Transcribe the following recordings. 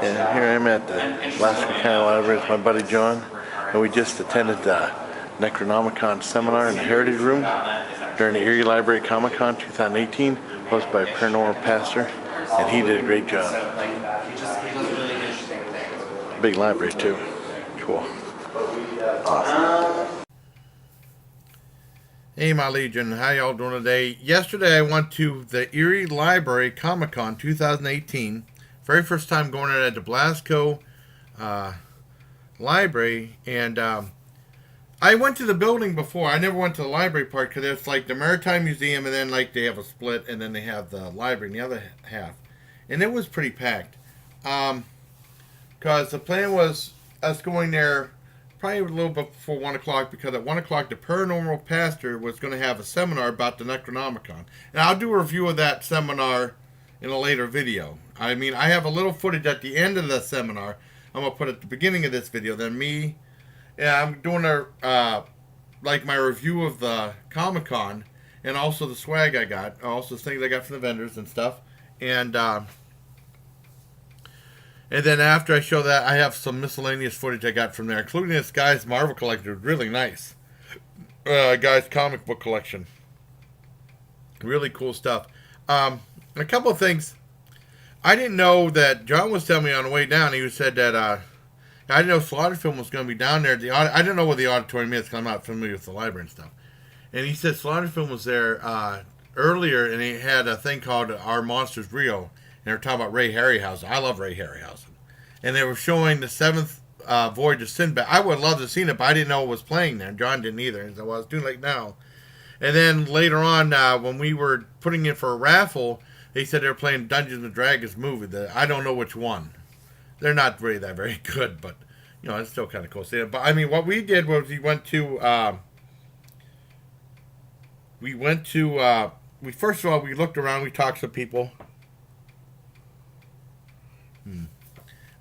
And here I am at the Alaska County Library with my buddy John, and we just attended the Necronomicon seminar in the Heritage Room during the Erie Library Comic Con 2018, hosted by a paranormal pastor, and he did a great job. Big library too. Cool. Awesome. Hey my Legion, how y'all doing today? Yesterday I went to the Erie Library Comic Con 2018. Very first time going in at the Blasco Library, and I went to the building before. I never went to the library part because it's like the Maritime Museum, and then like they have a split, and then they have the library in the other half, and it was pretty packed. Because the plan was us going there probably a little bit before 1 o'clock, because at 1 o'clock the paranormal pastor was going to have a seminar about the Necronomicon. And I'll do a review of that seminar in a later video. I mean, I have a little footage at the end of the seminar I'm going to put at the beginning of this video. Then me, yeah, I'm doing like my review of the Comic-Con, and also the swag I got, also things I got from the vendors and stuff. And then after I show that, I have some miscellaneous footage I got from there, including this guy's Marvel collection. Really nice. Guy's comic book collection. Really cool stuff. And a couple of things. I didn't know that John was telling me on the way down. He said that I didn't know Slaughter Film was going to be down there. I didn't know what the auditorium is because I'm not familiar with the library and stuff. And he said Slaughter Film was there earlier, and he had a thing called Our Monsters Rio. And they were talking about Ray Harryhausen. I love Ray Harryhausen. And they were showing the seventh Voyage of Sinbad. I would love to have seen it, but I didn't know it was playing there. John didn't either. And so, well, it's too late now. And then later on, when we were putting in for a raffle, they said they were playing Dungeons and Dragons movie. I don't know which one. They're not really that very good, but, you know, it's still kind of cool to see it. But, I mean, what we did was we went to, first of all, we looked around, we talked to people.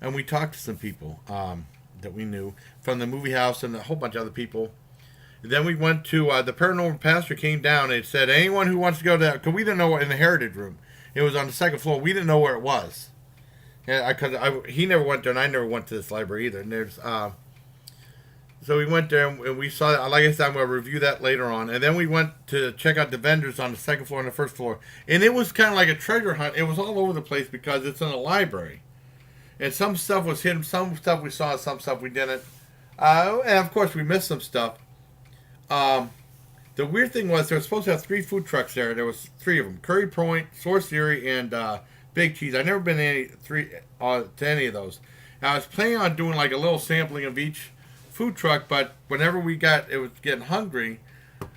And we talked to some people that we knew from the movie house and a whole bunch of other people. And then we went to, the paranormal pastor came down and said, anyone who wants to go to that, because we didn't know what in the Heritage Room. It was on the second floor. We didn't know where it was. Because he never went there, and I never went to this library either. And there's, so we went there, and we saw, like I said, I'm going to review that later on. And then we went to check out the vendors on the second floor and the first floor. And it was kind of like a treasure hunt. It was all over the place because it's in a library. And some stuff was hidden, some stuff we saw, some stuff we didn't. And of course, we missed some stuff. The weird thing was, they were supposed to have 3 food trucks there. There was 3 of them: Curry Point, Source Theory, and Big Cheese. I've never been to any of those. And I was planning on doing like a little sampling of each food truck, but whenever it was getting hungry,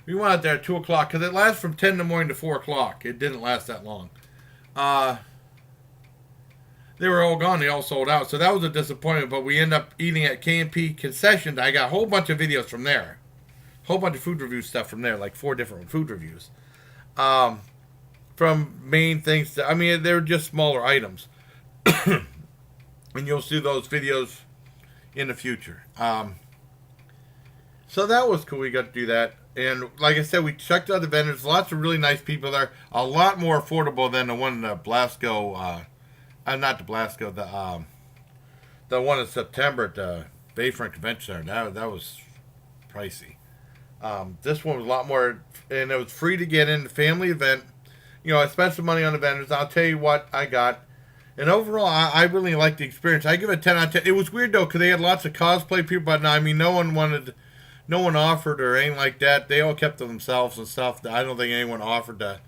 we went out there at 2 o'clock, because it lasts from 10 in the morning to 4 o'clock. It didn't last that long. They were all gone. They all sold out. So that was a disappointment. But we ended up eating at K&P Concessions. I got a whole bunch of videos from there. A whole bunch of food review stuff from there. Like 4 different food reviews. From main things to, I mean, they were just smaller items. And you'll see those videos in the future. So that was cool. We got to do that. And like I said, we checked out the vendors. Lots of really nice people there. A lot more affordable than the one in Blasco. Not the Blasco, the one in September at the Bayfront Convention Center. That was pricey. This one was a lot more, and it was free to get in. The family event. You know, I spent some money on the vendors. I'll tell you what I got. And overall, I really liked the experience. I give it a 10 out of 10. It was weird, though, because they had lots of cosplay people, but I mean, no one offered or anything like that. They all kept to themselves and stuff. I don't think anyone offered to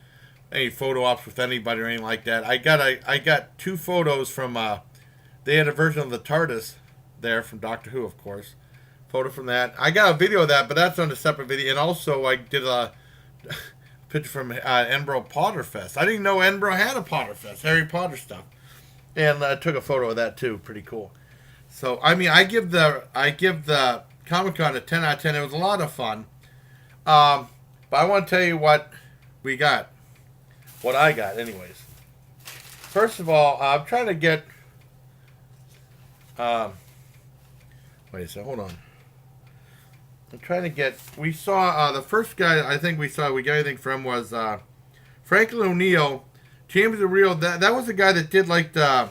any photo ops with anybody or anything like that. I got 2 photos from, they had a version of the TARDIS there from Doctor Who, of course. Photo from that. I got a video of that, but that's on a separate video. And also, I did a picture from Edinburgh Potter Fest. I didn't know Edinburgh had a Potter Fest, Harry Potter stuff. And I took a photo of that, too. Pretty cool. So, I mean, I give the Comic-Con a 10 out of 10. It was a lot of fun. But I want to tell you what we got. What I got, anyways. First of all, I'm trying to get... wait a second, hold on. I'm trying to get... We saw... the first guy I think we got anything from was Franklin O'Neill. James the Real. That was the guy that did like the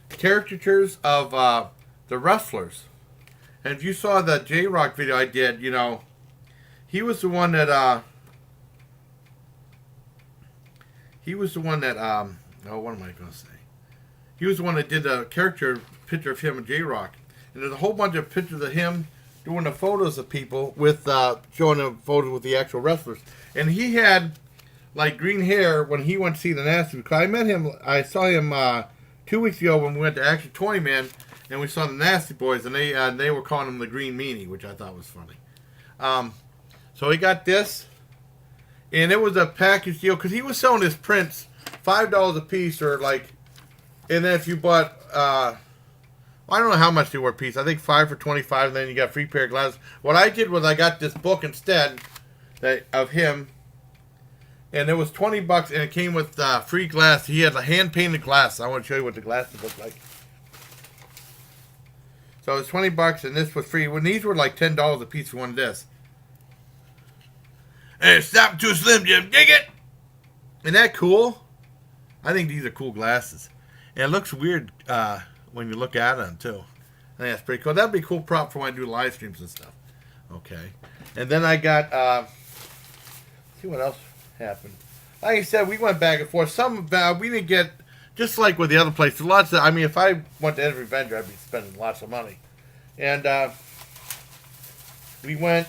caricatures of the wrestlers. And if you saw the J-Rock video I did, you know, he was the one that oh, what am I going to say? He was the one that did the character picture of him and J-Rock. And there's a whole bunch of pictures of him doing the photos of people with, showing the photos with the actual wrestlers. And he had, like, green hair when he went to see the Nasty. Because I saw him 2 weeks ago when we went to Action Toy Man, and we saw the Nasty Boys, and they were calling him the Green Meanie, which I thought was funny. So he got this, and it was a package deal, because he was selling his prints $5 a piece, or like, and then if you bought, I don't know how much they were a piece. I think 5 for $25, and then you got a free pair of glasses. What I did was I got this book instead of him, and it was $20, and it came with free glass. He had a hand-painted glass. I want to show you what the glasses look like. So it was $20, and this was free. When these were like $10 a piece for one of this. Hey, stop too slim, Jim. Dig it? Isn't that cool? I think these are cool glasses. And it looks weird when you look at them, too. I think that's pretty cool. That'd be a cool prop for when I do live streams and stuff. Okay. And then I got, see what else happened. Like I said, we went back and forth. Some, we didn't get, just like with the other places, lots of, I mean, if I went to every vendor, I'd be spending lots of money. And we went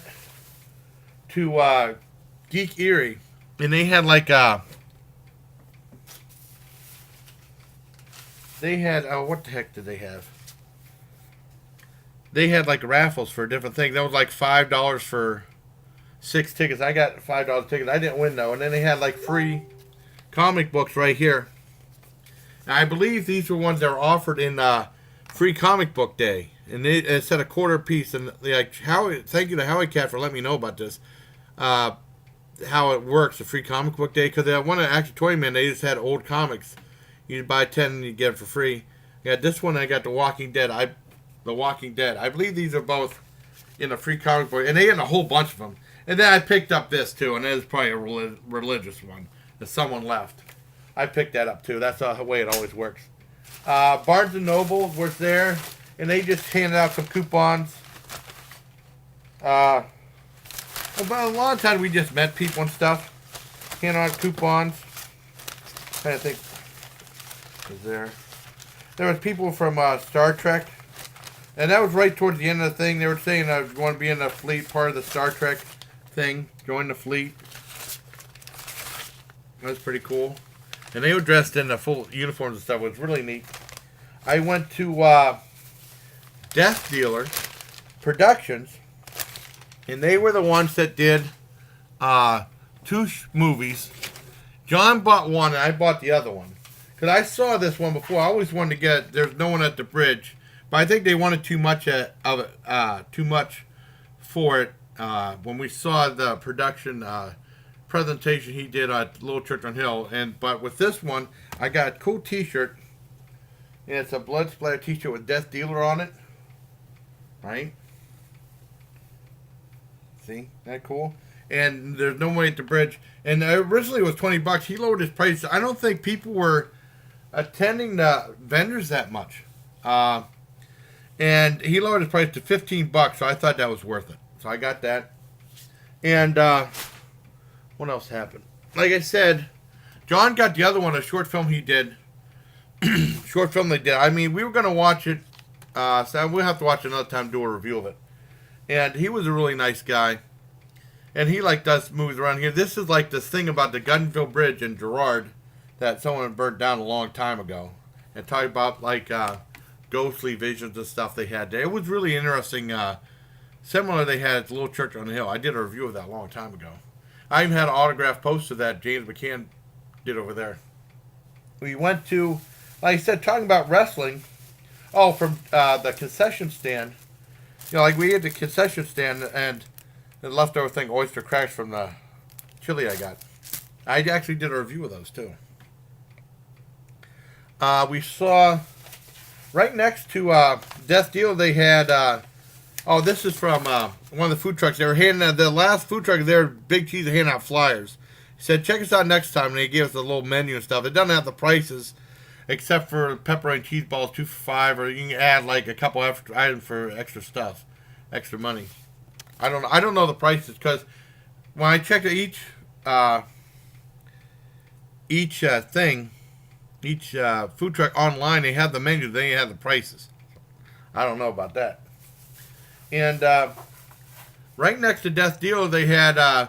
to Geek Erie, and they had like what the heck did they have? They had like raffles for different things. That was like $5 for 6 tickets. I got $5 tickets. I didn't win though. And then they had like free comic books right here. And I believe these were ones that were offered in free comic book day. And it said a quarter piece. And like thank you to Howie Cat for letting me know about this. How it works, the free comic book day. Because one at Action Toy Man, they just had old comics. You buy 10 and you get them for free. Yeah, this one I got The Walking Dead. I believe these are both in a free comic book. And they had a whole bunch of them. And then I picked up this too. And it was probably a religious one that someone left. I picked that up too. That's the way it always works. Barnes & Noble was there. And they just handed out some coupons. About a lot of times we just met people and stuff. Handed out coupons. I think was there. There was people from Star Trek. And that was right towards the end of the thing. They were saying I was going to be in the fleet, part of the Star Trek thing. Join the fleet. That was pretty cool. And they were dressed in the full uniforms and stuff. It was really neat. I went to Death Dealer Productions. And they were the ones that did 2 movies. John bought one and I bought the other one. Because I saw this one before. I always wanted to get it. There's no one at the bridge. But I think they wanted too much of it, too much for it. When we saw the production presentation he did at Little Church on Hill. But with this one, I got a cool t-shirt. And it's a blood splatter t-shirt with Death Dealer on it. Right? See? Isn't that cool? And there's no way at the bridge. And originally it was $20. He lowered his price. I don't think people were attending the vendors that much. And he lowered his price to $15, so I thought that was worth it. So I got that. And what else happened? Like I said, John got the other one, a short film he did. Short film they did. I mean, we were going to watch it. So we'll have to watch it another time to do a review of it. And he was a really nice guy. And he like does movies around here. This is like this thing about the Gunville Bridge in Girard that someone burned down a long time ago. And talk about like ghostly visions and stuff they had there. It was really interesting. Similar they had at Little Church on the Hill. I did a review of that a long time ago. I even had an autographed poster that James McCann did over there. We went to, like I said, talking about wrestling. Oh, from the concession stand. You know, like we had the concession stand and the leftover thing, oyster cracks from the chili I got. I actually did a review of those too. We saw right next to Death Deal, they had. Oh, this is from one of the food trucks. They were handing out the last food truck there. Big Cheese handing out flyers. He said, "Check us out next time," and they gave us a little menu and stuff. It doesn't have the prices, except for pepperoni cheese balls, 2 for $5, or you can add like a couple extra items for extra stuff, extra money. I don't know the prices, because when I checked each thing, each food truck online, they have the menu, they have the prices. I don't know about that. And right next to Death Dealer, they had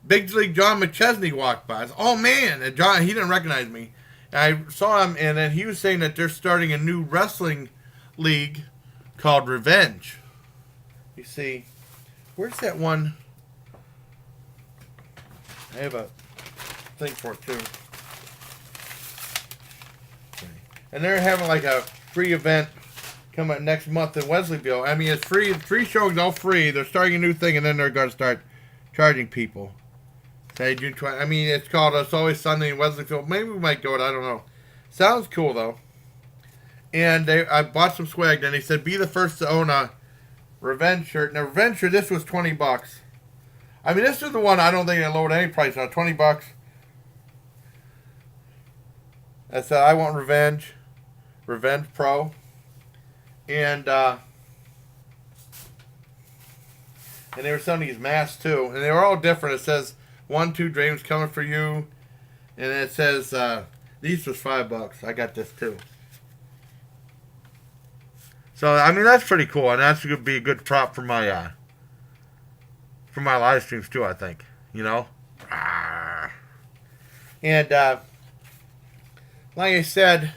Big League John McChesney walk by. I said, oh man, and John, he didn't recognize me. And I saw him, and then he was saying that they're starting a new wrestling league called Revenge. You see, where's that one? I have a thing for it too. Okay. And they're having like a free event coming next month in Wesleyville. I mean, it's free showings, all free. They're starting a new thing, and then they're going to start charging people. Say June 20. I mean, it's called It's Always Sunday in Wesleyville. Maybe we might go. I don't know. Sounds cool though. And I bought some swag. Then they said, be the first to own a Revenge shirt. Now, Revenge shirt, this was $20. I mean, this is the one I don't think they lowered any price on. $20. I said, I want Revenge. Revenge Pro. And they were selling these masks too, and they were all different. It says 1, 2 dreams coming for you, and it says these was $5. I got this too. So I mean, that's pretty cool, and that's going to be a good prop for my live streams too. I think, you know. And like I said,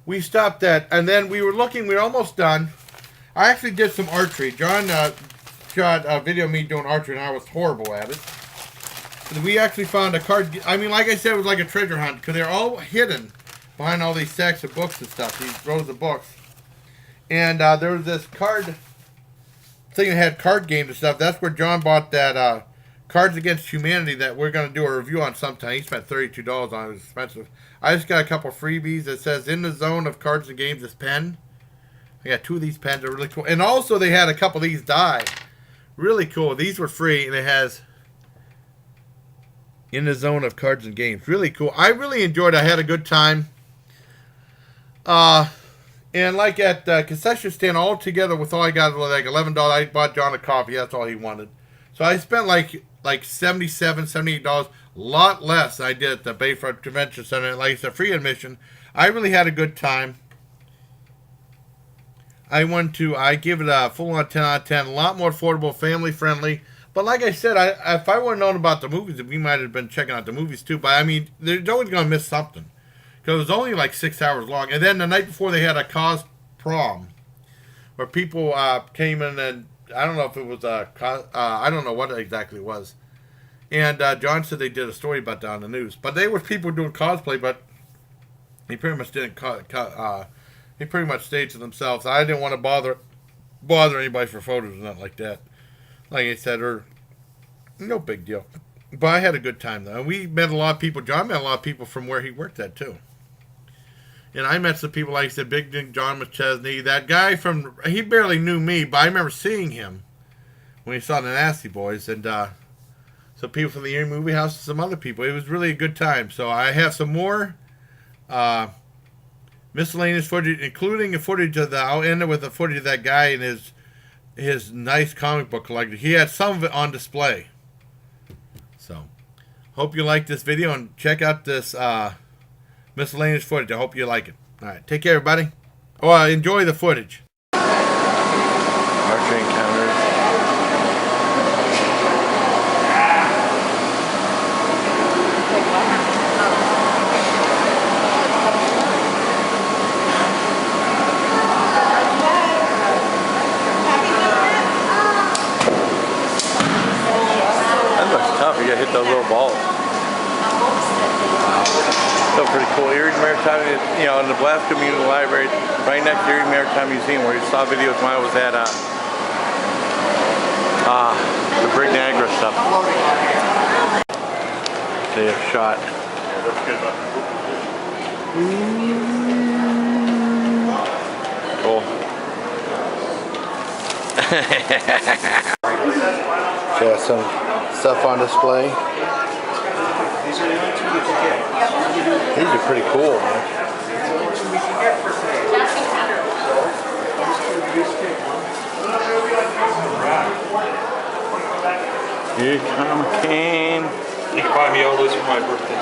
we stopped at, and then we were looking. We were almost done. I actually did some archery. John shot a video of me doing archery, and I was horrible at it. But we actually found a card. I mean, like I said, it was like a treasure hunt, because they're all hidden behind all these stacks of books and stuff. These rows of books. And there was this card thing that had card games and stuff. That's where John bought that Cards Against Humanity that we're going to do a review on sometime. He spent $32 on it. It was expensive. I just got a couple freebies that says In the Zone of Cards and Games, this pen. I got 2 of these pens. They're really cool. And also they had a couple of these die. Really cool. These were free, and it has In the Zone of Cards and Games. Really cool. I really enjoyed it. I had a good time. And like at the concession stand, all together with all I got was like $11. I bought John a coffee. That's all he wanted. So I spent like $77, $78. A lot less than I did at the Bayfront Convention Center. Like it's a free admission. I really had a good time. I give it a full on 10 out of 10. A lot more affordable, family friendly. But like I said, if I would have known about the movies, we might have been checking out the movies too. But I mean, they're always going to miss something. Because it was only like 6 hours long. And then the night before, they had a cos prom. Where people came in, and I don't know if it was I don't know what exactly it was. And John said they did a story about that on the news. But they were people doing cosplay, but they pretty much didn't they pretty much stayed to themselves. I didn't want to bother anybody for photos or nothing like that. Like I said, no big deal. But I had a good time, though. And we met a lot of people. John met a lot of people from where he worked at, too. And I met some people, like I said, Big Dick John McChesney. That guy he barely knew me, but I remember seeing him when he saw the Nasty Boys. And some people from the Erie Movie House and some other people. It was really a good time. So I have some more miscellaneous footage, including the footage of I'll end it with the footage of that guy and his nice comic book collection. He had some of it on display. So, hope you like this video and check out this miscellaneous footage. I hope you like it. All right, take care, everybody. Enjoy the footage. Archery encounters. That looks tough. You gotta hit those little balls. So pretty cool. Erie Maritime, in the Nebraska Community Library, right next to Erie Maritime Museum, where you saw videos when I was at the Brig Niagara stuff. They have shot. Cool. So yeah, some stuff on display. These are pretty cool, man. Here come Kane. You can buy me all those for my birthday.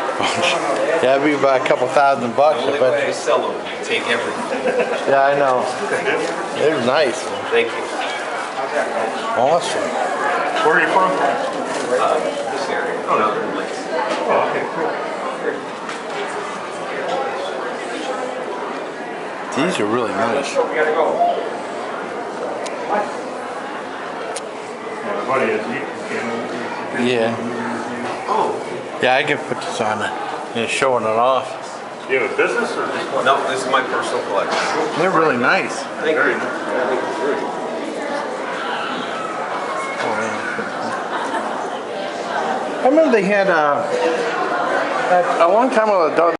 Yeah, it'd be about a couple $1,000 The I only bet way you. to sell them, you take everything. Yeah, I know. They're nice. Thank you. Awesome. Where are you from? This area. Northern Lakes. Oh, okay, cool. These are really nice. We gotta go. Yeah, my buddy has eaten. Yeah. Oh. Yeah, I can put this on showing it off. Do you have a business or just one? No, this is my personal collection. They're really nice. Thank you. I remember they had a long time ago, a dog.